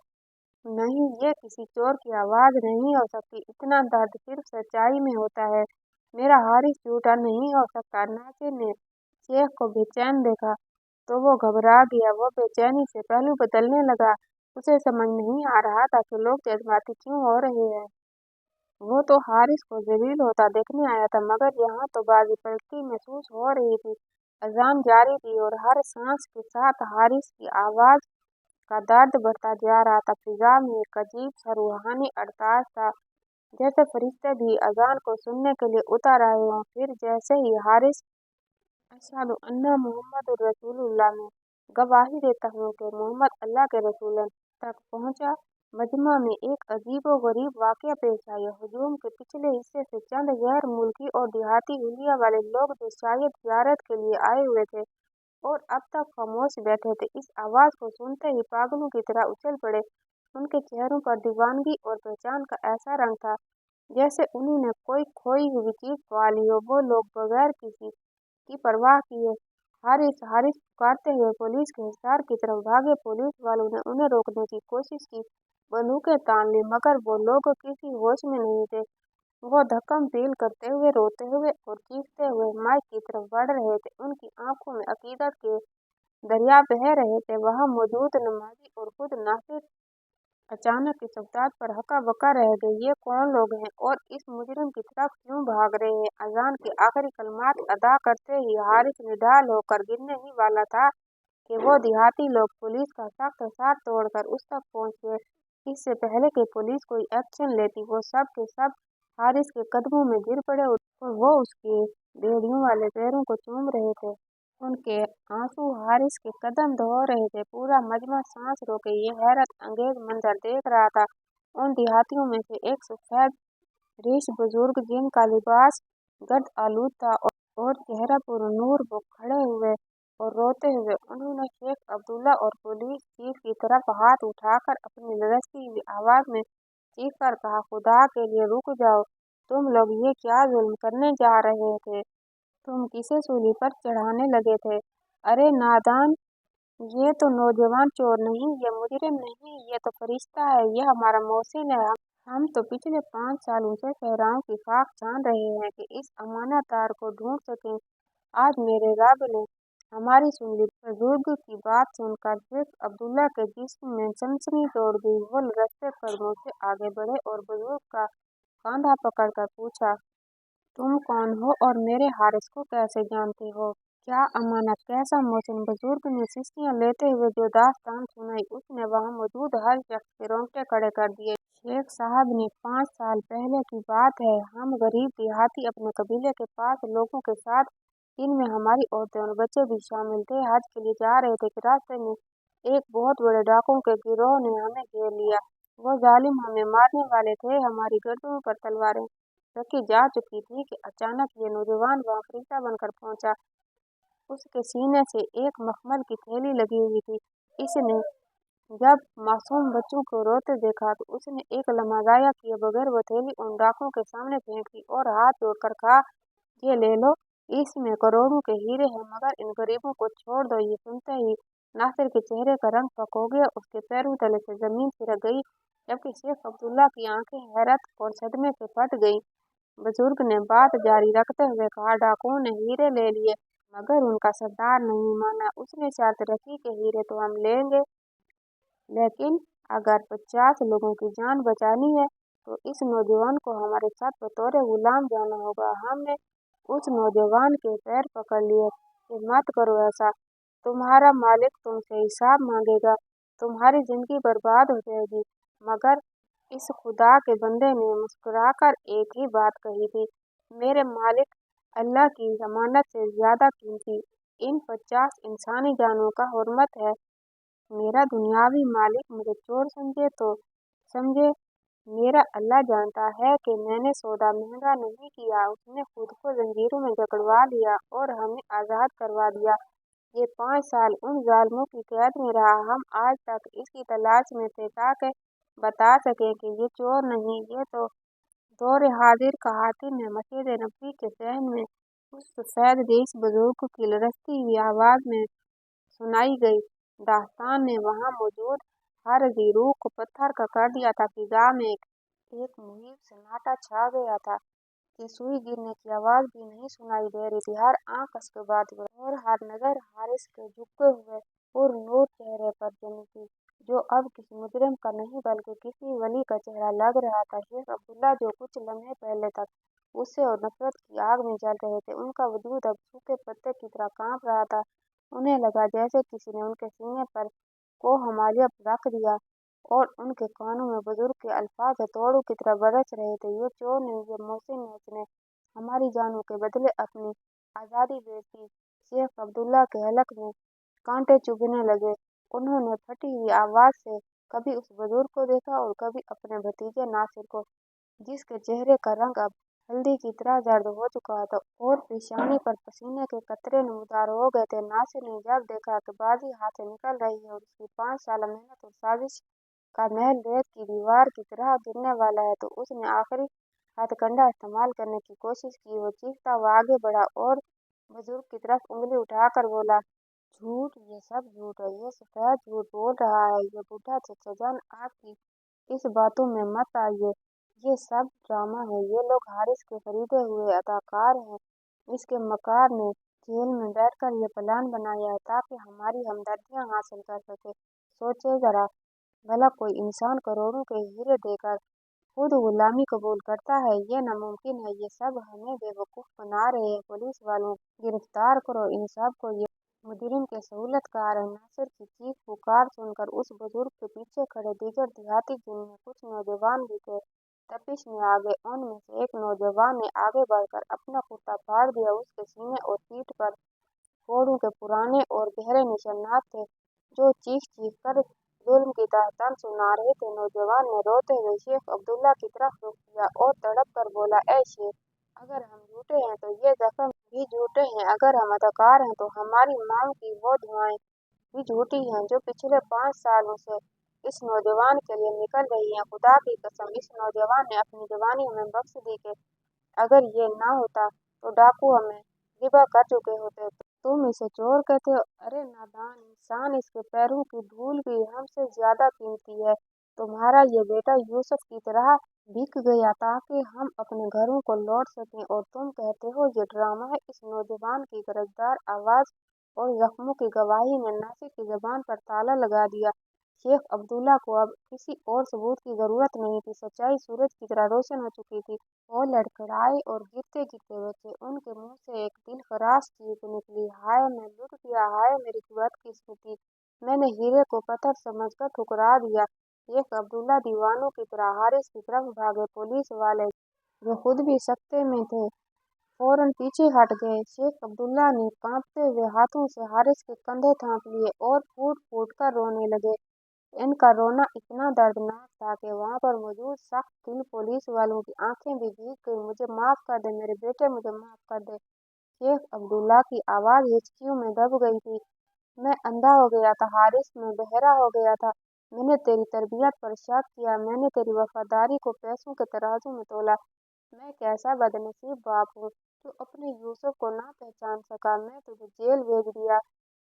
नहीं, ये किसी चोर की आवाज नहीं हो सकती। इतना दर्द सिर्फ सच्चाई में होता है। मेरा हारिस झूठा नहीं हो सकता। नासिर ने शेख को बेचैन देखा तो वो घबरा गया। वो बेचैनी से पहलू बदलने लगा। उसे समझ नहीं आ रहा था कि लोग जज्बाती क्यों हो रहे हैं। वो तो हारिस को जलील होता देखने आया था, मगर यहाँ तो बाजी पलटती महसूस हो रही थी। अजान जारी थी और हर सांस के साथ हारिस की आवाज का दर्द बढ़ता जा रहा था। फिजा में एक अजीब सा रूहानी अड़तास था, जैसे फरिश्ते भी अजान को सुनने के लिए उतर आए हों। फिर जैसे ही हारिस अशहदु अन्ना मुहम्मदुर रसूलुल्लाह में गवाही देता हूँ कि मोहम्मद अल्लाह के रसूल हैं तक पहुंचा, मजमा में एक अजीबो-गरीब वाकया पेश आया। हुजूम के पिछले हिस्से से चंद गैर मुल्की और देहाती हुलिया वाले लोग जो शायद जियारत के लिए आए हुए थे और अब तक खामोश बैठे थे, इस आवाज को सुनते ही पागलों की तरह उछल पड़े। उनके चेहरों पर दीवानगी और पहचान का ऐसा रंग था जैसे उन्होंने कोई खोई हुई चीज पा ली हो। वो लोग बगैर किसी की परवाह किए हारिस हारिस पुकारते हुए पुलिस के हिसार की तरफ भागे। पुलिस वालों ने उन्हें रोकने की कोशिश की, बंदूकें तान ली, मगर वो लोग किसी होश में नहीं थे। वो धक्कम पील करते हुए, रोते हुए और चीखते हुए माइक की तरफ बढ़ रहे थे। उनकी आंखों में अकीदत के दरिया बह रहे थे। वहां मौजूद नमाजी और खुद नासिर अचानक इस अवतार पर हक्का बक्का रह गए। ये कौन लोग हैं और इस मुजरिम की तरफ क्यों भाग रहे हैं? अजान के आखिरी कलमात अदा करते ही हारिस निढाल होकर गिरने ही वाला था कि वो देहाती लोग पुलिस का सख्त साथ तोड़कर उस तक पहुंच गए। इससे पहले कि पुलिस कोई एक्शन लेती, वो सब के सब हारिस के कदमों में गिर पड़े और वो उसके बेड़ियों वाले पैरों को चूम रहे थे। उनके आंसू हारिस के कदम धो रहे थे। पूरा मजमा सांस रोके ये हैरत अंगेज मंजर देख रहा था। उन देहातियों में से एक सफेद रीछ बुजुर्ग, जिनका लिबास गर्द आलूद था और चेहरा पुरनूर, वो खड़े हुए और रोते हुए उन्होंने शेख अब्दुल्ला और पुलिस चीफ की तरफ हाथ उठाकर अपनी लरजती हुई आवाज में चीख कर कहा, खुदा के लिए रुक जाओ, तुम लोग ये क्या जुल्म करने जा रहे थे? तुम किसे सूली पर चढ़ाने लगे थे? अरे नादान, ये तो नौजवान चोर नहीं, ये मुजरिम नहीं, ये तो फरिश्ता है, ये हमारा मोहसिन है। हम तो पिछले 5 सालों से सहराओं की खाक छान रहे हैं कि इस अमानतदार को ढूंढ सकें। आज मेरे रब ने हमारी सुन ली। बुजुर्ग की बात सुनकर शेख अब्दुल्ला के जिस्म में सनसनी दौड़ गई। वो लरजते कदमों से आगे बढ़े और बुजुर्ग का कंधा पकड़कर पूछा, तुम कौन हो और मेरे हारिस को कैसे जानते हो? क्या अमानत, कैसा मोहसिन? बुजुर्ग ने सिसकियां लेते हुए जो दास्तान सुनाई, उसने वहां मौजूद हर शख्स के रोंगटे खड़े कर दिए। शेख साहब ने 5 साल पहले की बात है, हम गरीब देहाती अपने कबीले के पास लोगों के साथ, जिनमें हमारी औरतें और बच्चे भी शामिल थे, हज के लिए जा रहे थे कि रास्ते में एक बहुत बड़े डाकुओं के गिरोह ने हमें घेर लिया। वो जालिम हमें मारने वाले थे। हमारी गर्दनों पर तलवारें रखी जा चुकी थी कि अचानक ये नौजवान वहां फरिश्ता बनकर पहुंचा। उसके सीने से एक मखमल की थैली लगी हुई थी। इसने जब मासूम बच्चों को रोते देखा तो उसने एक लम्हा जाया किए बगैर वो थैली उन डाकुओं के सामने फेंक दी और हाथ जोड़कर कहा, ये ले लो, इसमें करोड़ों के हीरे हैं, मगर इन गरीबों को छोड़ दो। ये सुनते ही नासिर के चेहरे का रंग फक हो गया, उसके पैरों तले से जमीन सिरक गई, जबकि शेख अब्दुल्ला की आंखें हैरत और सदमे से फट गईं। बुजुर्ग ने बात जारी रखते हुए कहा, डाकुओं ने हीरे ले लिए, मगर उनका सरदार नहीं माना। उसने शर्त रखी कि हीरे तो हम लेंगे, लेकिन अगर 50 लोगों की जान बचानी है तो इस नौजवान को हमारे साथ बतौर गुलाम जाना होगा। हमने उस नौजवान के पैर पकड़ लिए कि मत करो ऐसा, तुम्हारा मालिक तुमसे हिसाब मांगेगा, तुम्हारी जिंदगी बर्बाद हो जाएगी। मगर इस खुदा के बंदे ने मुस्कुराकर एक ही बात कही थी, मेरे मालिक अल्लाह की जमानत से ज्यादा कीमती इन 50 इंसानी जानों का हुर्मत है। मेरा दुनियावी मालिक मुझे चोर समझे तो समझे, मेरा अल्लाह जानता है कि मैंने सौदा महंगा नहीं किया। उसने खुद को जंजीरों में जकड़वा लिया और हमें आज़ाद करवा दिया। ये 5 साल उन जालिमों की कैद में रहा। हम आज तक इसकी तलाश में थे ताकि बता सकें कि ये चोर नहीं, ये तो दौर हाजिर का हातिम है। मस्जिद नबवी के सहन में उस सफेद रीछ बुजुर्ग की लरजती हुई आवाज में सुनाई गई दास्तान ने वहां मौजूद हर जी रूह को पत्थर का कर दिया था। फिजा में एक मुहीब सन्नाटा छा गया था कि सुई गिरने की आवाज भी नहीं सुनाई दे रही थी। हर आंख कसके और हर नजर हारिस के झुके हुए और नूर चेहरे पर जमी थी, जो अब किसी मुजरिम का नहीं बल्कि किसी वली का चेहरा लग रहा था। शेख अब्दुल्ला, जो कुछ लम्हे पहले तक गुस्से और नफरत की आग में जल रहे थे। उनका वजूद अब सूखे पत्ते की तरह कांप रहा था। उन्हें लगा जैसे किसी ने उनके सीने पर को हिमालय रख दिया और उनके कानों में बुजुर्ग के अल्फाज हथौड़ों की तरह बरस रहे थे। ये चोर नहीं, ये मोहसिन है, उसने हमारी जानों के बदले अपनी आज़ादी बेच दी। शेख अब्दुल्ला के हलक में कांटे चुभने लगे। उन्होंने फटी हुई आवाज से कभी उस बुजुर्ग को देखा और कभी अपने भतीजे नासिर को, जिसके चेहरे का रंग अब हल्दी की तरह जर्द हो चुका था और पेशानी पर पसीने के कतरे नमूदार हो गए थे। नासिर ने जब देखा कि बाजी हाथ से निकल रही है और उसकी 5 साल मेहनत और साजिश का महल रेत की दीवार की तरह गिरने वाला है, तो उसने आखिरी हथकंडा इस्तेमाल करने की कोशिश की। वो चीखता हुआ आगे बढ़ा और बुजुर्ग की तरफ उंगली उठाकर बोला, झूठ, ये सब झूठ है, ये सफेद झूठ बोल रहा है ये बूढ़ा चचा जान, आपकी इस बातों में मत आइए, ये सब ड्रामा है, ये लोग हारिस के खरीदे हुए अदाकार हैं। इसके मकार ने जेल में बैठकर ये प्लान बनाया है ताकि हमारी हमदर्दियां हासिल कर सके। सोचे जरा, भला कोई इंसान करोड़ों के हीरे देकर खुद गुलामी कबूल करता है? ये नामुमकिन है। ये सब हमें बेवकूफ बना रहे हैं। पुलिस वालों, गिरफ्तार करो इन सब को, ये मुजरिम के सहूलतकार है। नासिर की चीख पुकार सुनकर उस बुजुर्ग के पीछे खड़े दीगर देहाती, जिनमें कुछ नौजवान भी थे, तपिश में आ गए। उनमें से एक नौजवान ने आगे बढ़कर अपना कुर्ता फाड़ दिया। उसके सीने और पीठ पर फोड़ों के पुराने और गहरे निशानात थे जो चीख चीख कर जुल्म की दास्तान सुना रहे थे। नौजवान ने रोते हुए शेख अब्दुल्ला की तरफ रुख किया और तड़प कर बोला, ए शेख, अगर हम झूठे हैं तो ये जख्म भी झूठे हैं, अगर हम अदाकार हैं तो हमारी मांग की वो दुआएं भी झूठी हैं जो पिछले 5 सालों से इस नौजवान के लिए निकल रही हैं। खुदा की कसम, इस नौजवान ने अपनी जवानी हमें बख्श दी कि अगर ये ना होता तो डाकू हमें रिबा कर चुके होते। तुम इसे चोर कहते हो? अरे नादान इंसान, इसके पैरों की धूल भी हमसे ज्यादा कीमती है। तुम्हारा ये बेटा यूसुफ की तरह बिक गया ताकि हम अपने घरों को लौट सकें, और तुम कहते हो ये ड्रामा है। इस नौजवान की गरजदार आवाज और जख्मों की गवाही ने नासिर की जबान पर ताला लगा दिया। शेख अब्दुल्ला को अब किसी और सबूत की जरूरत नहीं थी। सच्चाई सूरज की तरह रोशन हो चुकी थी। वो लड़खड़ाए और गिरते गिरते बचे। उनके मुंह से एक दिलखराश चीख निकली, हाय मैं लुट गया, हाय मेरी बदकिस्मती, मैंने हीरे को पत्थर समझकर ठुकरा दिया। शेख अब्दुल्ला दीवानों की तरह हारिस की तरफ भागे। पुलिस वाले, जो खुद भी सख्ते में थे, फौरन पीछे हट गए। शेख अब्दुल्ला ने कांपते हुए हाथों से हारिस के कंधे थाम लिए और फूट फूट कर रोने लगे। इनका रोना इतना दर्दनाक था कि वहां पर मौजूद सख्त दिल पुलिस वालों की आंखें भी भीग गई। मुझे माफ कर दे मेरे बेटे, मुझे माफ कर दे। शेख अब्दुल्ला की आवाज हिचकियों में दब गई थी। मैं अंधा हो गया था हारिस, मैं बहरा हो गया था। मैंने तेरी तरबियत पर शक किया, मैंने तेरी वफादारी को पैसों के तराजू में तोला। मैं कैसा बदनसीब बाप हूँ जो अपने यूसुफ को ना पहचान सका। मैं तुझे जेल भेज दिया,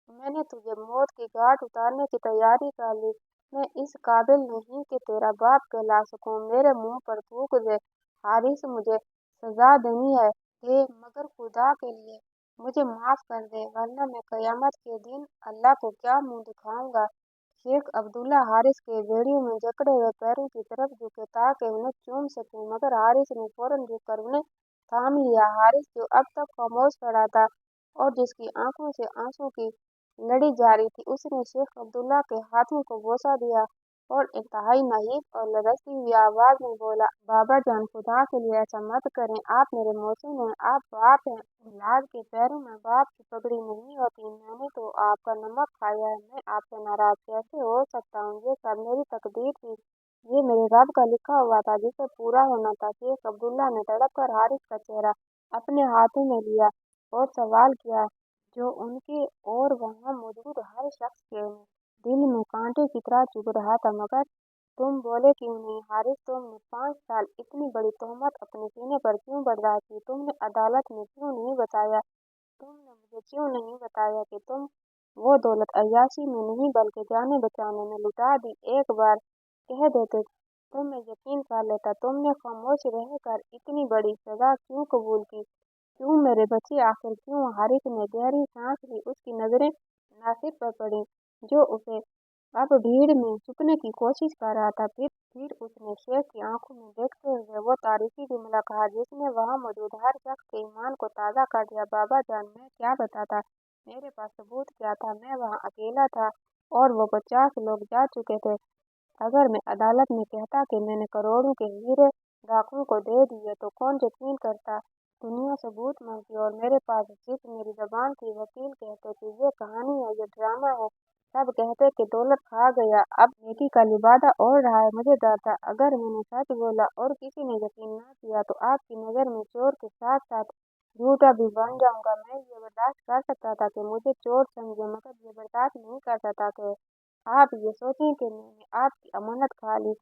मैंने तुझे मौत की घाट उतारने की तैयारी कर ली। मैं इस काबिल नहीं कि तेरा बाप कहला सकूं। मेरे मुंह पर थूक दे हारिस, मुझे सजा देनी है दे, मगर खुदा के लिए मुझे माफ कर दे, वरना मैं कयामत के दिन अल्लाह को क्या मुंह दिखाऊंगा। शेख अब्दुल्ला हारिस के बेड़ियों में जकड़े हुए पैरों की तरफ झुके ताकि उन्हें चूम सके, मगर हारिस ने फौरन झुककर उन्हें थाम लिया। हारिस, जो अब तक खामोश खड़ा था और जिसकी आंखों से आंसू की लड़ी जारी थी, उसने शेख अब्दुल्ला के हाथों को बोसा दिया और इंतहाई नाहिब और लरजती हुई आवाज में बोला, बाबा जान, खुदा के लिए ऐसा मत करें, आप मेरे मोहसिन हैं, आप बाप हैं। औलाद के पैरों में बाप की पगड़ी नहीं होती। मैंने तो आपका नमक खाया है, मैं आपसे नाराज कैसे हो सकता हूँ? ये सब मेरी तकदीर थी, ये मेरे रब का लिखा हुआ था जिसे पूरा होना था। शेख अब्दुल्ला ने तड़प कर हारिस का चेहरा अपने हाथों में लिया और सवाल किया जो उनके और वहां मौजूद हर शख्स के दिल में कांटे की तरह चुभ रहा था, मगर तुम बोले क्यों नहीं हारिस? तुमने 5 साल इतनी बड़ी तोहमत अपने सीने पर क्यों बर्दाश्त की? तुमने अदालत में क्यों नहीं बताया? तुमने मुझे क्यों नहीं बताया कि तुम वो दौलत अय्याशी में नहीं बल्कि जाने बचाने में लुटा दी? एक बार कह देते तो मैं यकीन कर लेता। तुमने खामोश रहकर इतनी बड़ी सजा क्यों कबूल की? क्यों मेरे बच्चे, आखिर क्यों? हारिस ने गहरी सांस ली। उसकी नजरें नासिर पर पड़ी जो उसे अब भीड़ में छुपने की कोशिश कर रहा था। फिर उसने शेख की आंखों में देखते हुए वो तारीफी जुमला कहा जिसने वहां मौजूद हर शख्स के ईमान को ताज़ा कर दिया। बाबा जान, मैं क्या बताता, मेरे पास सबूत क्या था? मैं वहां अकेला था और वो 50 लोग जा चुके थे। अगर मैं अदालत में कहता कि मैंने करोड़ों के हीरे डाकुओं को दे दिए तो कौन यकीन करता? दुनिया सबूत मांगती और मेरे पास सिर्फ मेरी जबान थी। वकील कहते कि ये कहानी है, ये ड्रामा है। सब कहते कि दौलत खा गया, अब नेकी का लिबादा ओढ़ रहा है। मुझे डर था अगर मैंने सच बोला और किसी ने यकीन न किया तो आपकी नज़र में चोर के साथ साथ झूठा भी बन जाऊंगा। मैं ये बर्दाश्त कर सकता था कि मुझे चोर समझे, मगर ये बर्दाश्त नहीं कर सकता कि आप ये सोचें कि मैंने आपकी अमानत खा ली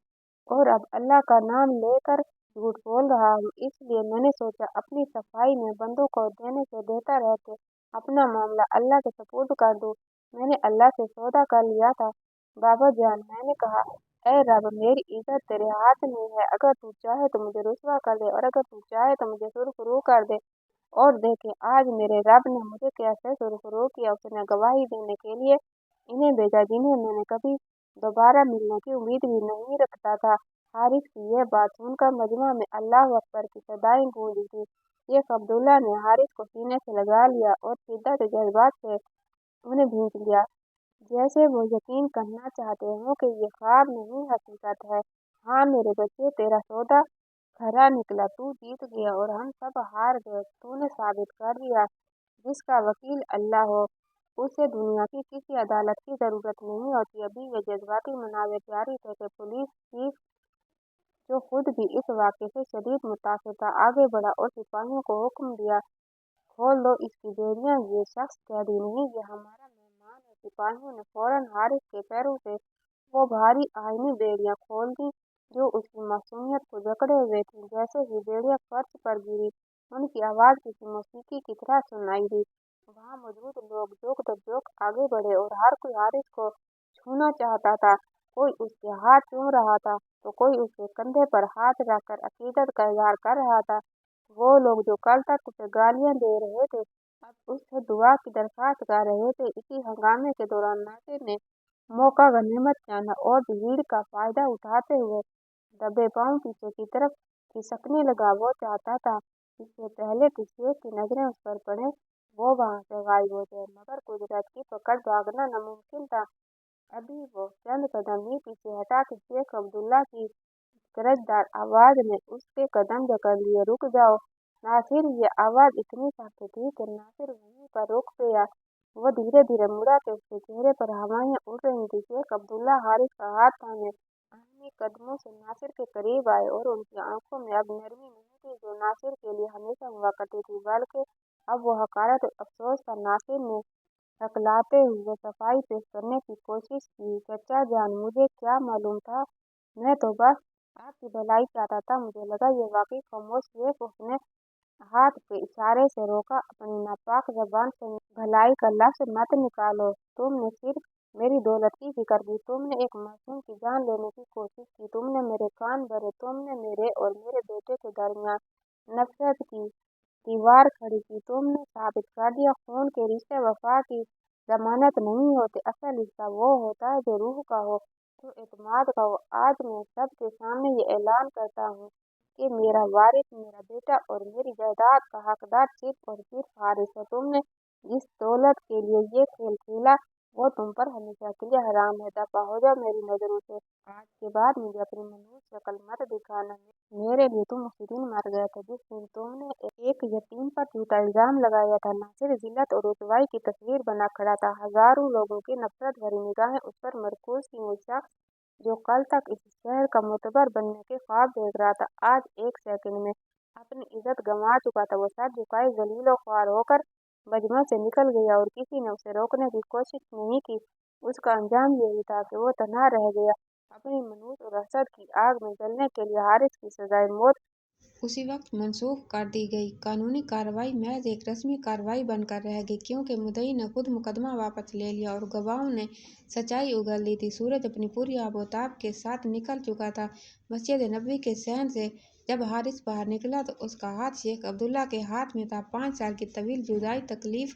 और अब अल्लाह का नाम लेकर झूठ बोल रहा हूँ। इसलिए मैंने सोचा अपनी सफाई में बंदूक को देने से बेहतर है कि अपना मामला अल्लाह के सुपुर्द कर दूँ। मैंने अल्लाह से सौदा कर लिया था। बाबा जान, मैंने कहा, ऐ रब, मेरी इज्जत तेरे हाथ में है। अगर तू चाहे तो मुझे रुसवा कर दे और अगर तू चाहे तो मुझे सुरखरू कर दे। और देखे आज मेरे रब ने मुझे कैसे सुरखरू किया। उसने गवाही देने के लिए इन्हें भेजा जिन्हें मैंने कभी दोबारा मिलने की उम्मीद भी नहीं रखता था। हारिस की यह बात सुनकर मजमा में अल्लाह अकबर की सदाएं गूंजी थी। शेख अब्दुल्ला ने हारिस को सीने से लगा लिया और शिद्दत जज्बात से उन्हें भींच लिया, जैसे वो यकीन करना चाहते हों कि ये ख्वाब नहीं हकीकत है। हाँ मेरे बच्चे, तेरा सौदा खरा निकला, तू जीत गया और हम सब हार गए। तूने साबित कर दिया जिसका वकील अल्लाह हो उसे दुनिया की किसी अदालत की जरूरत नहीं होती। अभी ये जज्बाती मुनाज़े जारी थे कि पुलिस चीफ, जो खुद भी इस वाक़े से शदीद मुतासिर था, आगे बढ़ा और सिपाहियों को हुक्म दिया, खोल दो इसकी बेड़ियां। ये शख्स कैदी नहीं, ये हमारा मेहमान है। सिपाहियों ने फौरन हारिस के पैरों से वो भारी आयनी बेड़ियां खोल दी जो उसकी मासूमियत को जकड़े हुए थी। जैसे ही बेड़ियां फर्श पर गिरी, उनकी आवाज़ किसी मौसीकी की तरह सुनाई दी। वहां मौजूद लोग जोक आगे बढ़े और हर कोई हारिस को छूना चाहता था। कोई उसके हाथ चूम रहा था तो कोई उसके कंधे पर हाथ रखकर अकीदत का इजहार कर रहा था। वो लोग जो कल तक उसे गालियां दे रहे थे अब उससे दुआ की दरख्वास्त कर रहे थे। इसी हंगामे के दौरान नासिर ने मौका गनीमत जाना और भीड़ का फायदा उठाते हुए दबे पांव पीछे की तरफ खिसकने लगा। वो चाहता था इससे पहले कि शेख की नजरें उस पर पड़े वो वहां से गायब हो जाए, मगर कुदरत की पकड़ भागना नामुमकिन था। अभी वो चंद कदम ही पीछे हटा कि शेख अब्दुल्ला की गरजदार आवाज ने उसके कदम जकड़ लिए। रुक जाओ नासिर। ये आवाज इतनी सख्त थी कि नासिर वहीं पर रुक गया। वो धीरे धीरे मुड़ा कि उसके चेहरे पर हवाएं उड़ रही थी। शेख अब्दुल्ला हारिस का हाथ थामे आहिस्ता कदमों से नासिर के करीब आए और उनकी आंखों में अब नरमी नहीं थी जो नासिर के लिए हमेशा हुआ करती थी, बल्कि अब वो हकारत और अफसोस था। नासिर ने हकलाते हुए सफाई पेश करने की कोशिश की, चचा जान, मुझे क्या मालूम था, मैं तो बस आपकी भलाई चाहता था। मुझे लगा ये वाकई खामोश शेख। उसने हाथ के इशारे से रोका, अपनी नापाक जबान से भलाई का लफ्ज मत निकालो। तुमने सिर्फ मेरी दौलत की फिक्र की, तुमने एक मासूम की जान लेने की कोशिश की, तुमने मेरे कान भरे, तुमने मेरे और मेरे बेटे के दरमियान नफरत की दीवार खड़ी की। तुमने साबित कर दिया खून के रिश्ते वफा की जमानत नहीं होते, असल रिश्ता वो होता है जो रूह का हो, जो एतमाद का हो। आज मैं सबके सामने ये ऐलान करता हूँ कि मेरा वारिस, मेरा बेटा और मेरी जायदाद का हकदार सिर्फ और सिर्फ हारिस है। तुमने जिस दौलत के लिए ये खेल खेला वो तुम पर हमेशा के लिए हराम है। दफा हो जाओ मेरी नजरों से। आज के बाद मुझे अपनी मनुष्य शक्ल मत दिखाना। मेरे लिए तुम उसी दिन मर गए थे जिस दिन तुमने एक यतीम पर झूठा इल्जाम लगाया था। नासिर जिल्लत और रुसवाई की तस्वीर बना खड़ा था। हजारों लोगों की नफरत भरी निगाहें उस पर मरकूज थी। वो शख्स जो कल तक इस शहर का मोतबर बनने के ख्वाब देख रहा था, आज एक सेकंड में अपनी इज्जत गंवा चुका था। वो सर झुकाए जलील ख्वार होकर मजमा से निकल गया और किसी ने उसे रोकने की कोशिश नहीं की। उसका अंजाम यही था कि वो तन्हा रह गया अपनी मनूस और हसद की आग में जलने के लिए। हारिस की सजाए मौत उसी वक्त मनसूख कर दी गई। कानूनी कार्रवाई महज एक रस्मी कार्रवाई बनकर रह गई, क्योंकि मुद्दई ने खुद मुकदमा वापस ले लिया और गवाहों ने सच्चाई उगल दी थी। सूरज अपनी पूरी आबोताब के साथ निकल चुका था। मस्जिद नबवी के सहन से जब हारिस बाहर निकला तो उसका हाथ शेख अब्दुल्ला के हाथ में था। 5 साल की तवील जुदाई, तकलीफ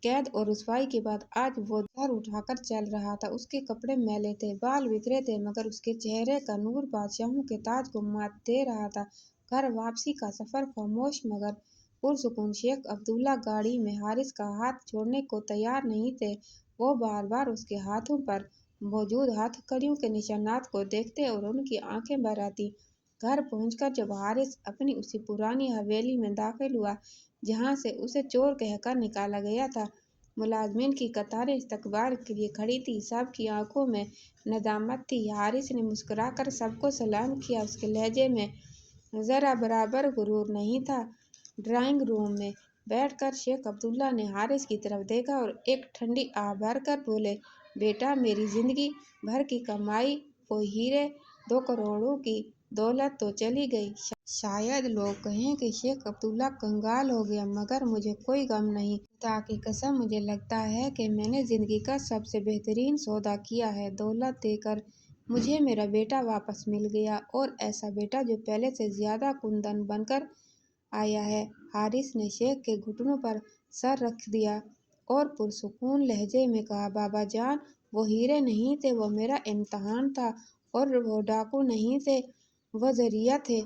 कैद और रुसवाई के बाद आज वो सर उठाकर चल रहा था। उसके कपड़े मैले थे, बाल बिखरे थे, मगर उसके चेहरे का नूर बादशाहों के ताज को मात दे रहा था। घर वापसी का सफर खामोश मगर पुरसुकून। शेख अब्दुल्ला गाड़ी में हारिस का हाथ छोड़ने को तैयार नहीं थे। वो बार बार उसके हाथों पर मौजूद हथकड़ियों के निशानात को देखते और उनकी आंखें भर आती। घर पहुंचकर जब हारिस अपनी उसी पुरानी हवेली में दाखिल हुआ जहां से उसे चोर कहकर निकाला गया था, मुलाजमीन की कतारें इस्तकबाल के लिए खड़ी थी। सबकी आंखों में नदामत थी। हारिस ने मुस्कुराकर सबको सलाम किया। उसके लहजे में जरा बराबर गुरूर नहीं था। ड्राइंग रूम में बैठकर शेख अब्दुल्ला ने हारिस की तरफ देखा और एक ठंडी आह भरकर बोले, बेटा, मेरी जिंदगी भर की कमाई, वो हीरे, 2 करोड़ों की दौलत तो चली गई। शायद लोग कहें कि शेख अब्दुल्ला कंगाल हो गया, मगर मुझे कोई गम नहीं। खुदा की कसम, मुझे लगता है कि मैंने जिंदगी का सबसे बेहतरीन सौदा किया है। दौलत देकर मुझे मेरा बेटा वापस मिल गया, और ऐसा बेटा जो पहले से ज्यादा कुंदन बनकर आया है। हारिस ने शेख के घुटनों पर सर रख दिया और पुरसुकून लहजे में कहा, बाबा जान, वो हीरे नहीं थे, वो मेरा इम्तहान था, और वो डाकू नहीं थे, वो जरिया थे।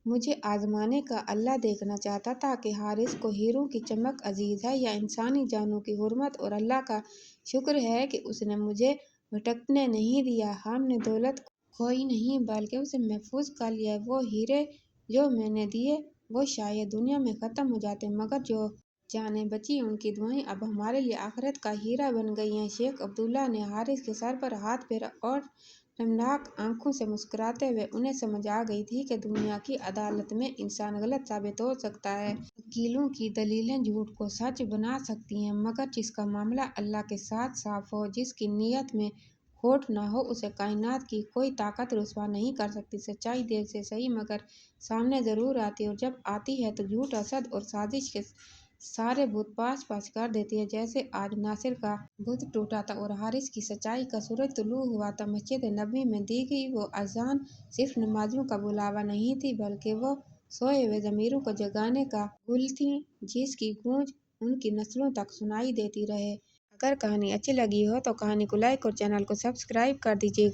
मुझे आजमाने का अल्लाह देखना चाहता था कि हारिस को हीरों की चमक अजीज है या इंसानी जानों की हुर्मत, और अल्लाह का शुक्र है कि उसने मुझे भटकने नहीं दिया। हमने दौलत खोई नहीं, बल्कि उसे महफूज कर लिया। वो हीरे जो मैंने दिए वो शायद दुनिया में खत्म हो जाते, मगर जो जानें बची उनकी दुआएं अब हमारे लिए आखिरत का हीरा बन गई हैं। शेख अब्दुल्ला ने हारिस के सर पर हाथ फेरा और नमनाक आंखों से मुस्कुराते हुए उन्हें समझ आ गई थी कि दुनिया की अदालत में इंसान गलत साबित हो सकता है। वकीलों की दलीलें झूठ को सच बना सकती हैं, मगर जिसका मामला अल्लाह के साथ साफ हो, जिसकी नीयत में खोट ना हो, उसे कायनात की कोई ताकत रुसवा नहीं कर सकती। सच्चाई देर से सही मगर सामने जरूर आती है, और जब आती है तो झूठ, हसद और साजिश के सारे बुत पास पास कर देती है। जैसे आज नासिर का बुत टूटा था और हारिस की सच्चाई का सूरज तुलू हुआ था। मस्जिद नबी में दी गई वो अजान सिर्फ नमाजियों का बुलावा नहीं थी, बल्कि वो सोए हुए ज़मीरों को जगाने का गुल थी, जिसकी गूंज उनकी नस्लों तक सुनाई देती रहे। अगर कहानी अच्छी लगी हो तो कहानी को लाइक और चैनल को सब्सक्राइब कर दीजिएगा।